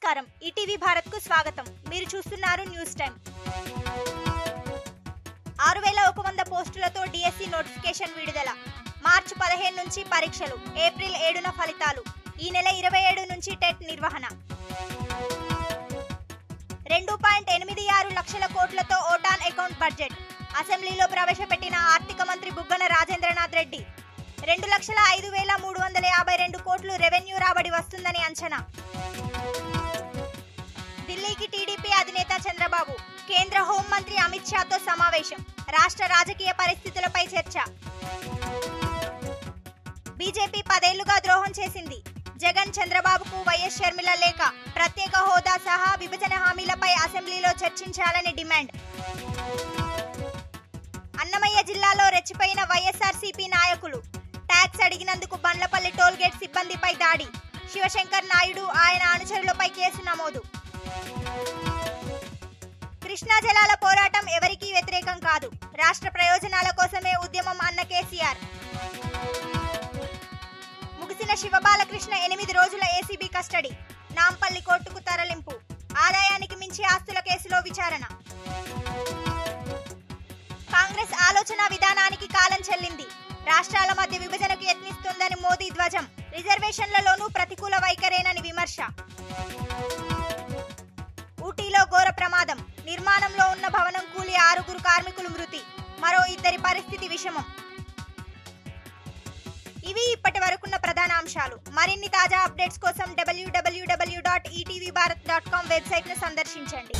నమస్కారం ఈటీవీ భారత్ కు స్వాగతం మీరు చూస్తున్నారు న్యూస్ టైం 6100 పోస్టులతో డిఎస్సి నోటిఫికేషన్ విడుదల మార్చి 15 నుంచి పరీక్షలు ఏప్రిల్ 7న ఫలితాలు ఈ నెల 27 నుంచి టెట్ నిర్వహణ 2.86 లక్షల కోట్లతో ఓటాన్ అకౌంట్ బడ్జెట్ అసెంబ్లీలో ప్రవేశపెట్టిన ఆర్థిక మంత్రి బుగ్గన రాజేంద్రనాథ్ రెడ్డి 2,05,352 కోట్లు రెవెన్యూ రాబడి వస్తుందని అంచనా ఢిల్లీకి టీడీపీ అధినేత చంద్రబాబు కేంద్ర హోంమంత్రి అమిత్ షాతో సమావేశం రాష్ట్ర రాజకీయ పరిస్థితులపై చర్చ బీజేపీ 10 ఏళ్లుగా ద్రోహం చేసింది జగన్ చంద్రబాబుకు వైఎస్ షర్మిల లేఖ ప్రత్యేక హోదా సహా విభజన హామీలపై అసెంబ్లీలో చర్చించాలని డిమాండ్ అన్నమయ్య జిల్లాలో రెచ్చిపోయిన వైఎస్ఆర్సీపీ నాయకులు ట్యాక్స్ అడిగినందుకు బండ్లపల్లి టోల్గేట్ సిబ్బందిపై దాడి శివశంకర్ నాయుడు ఆయన అనుచరులపై కేసు నమోదు కృష్ణా జలాల పోరాటం ఎవరికీ వ్యతిరేకం కాదు రాష్ట్ర ప్రయోజనాల కోసమే ఉద్యమం అన్న కేసీఆర్ ముగిసిన శివబాలకృష్ణ 8 రోజుల ఏసీబీ కస్టడీ నాంపల్లి కోర్టుకు తరలింపు ఆదాయానికి మించి ఆస్తుల కేసులో విచారణ కాంగ్రెస్ ఆలోచన విధానానికి కాలం చెల్లింది రాష్ట్రాల మధ్య విభజనకు యత్నిస్తుందని మోదీ ధ్వజం రిజర్వేషన్లలోనూ ప్రతికూల వైఖరేనని విమర్శ ఊటీలో ఘోర ప్రమాదం నిర్మాణంలో ఉన్న భవనం కూలి 6 కార్మికులు మృతి మరో 2 పరిస్థితి విషమం ఇవి ఇప్పటి వరకున్న ప్రధాన అంశాలు మరిన్ని తాజా అప్డేట్స్ కోసం www.etvbharat.com వెబ్సైట్ ను సందర్శించండి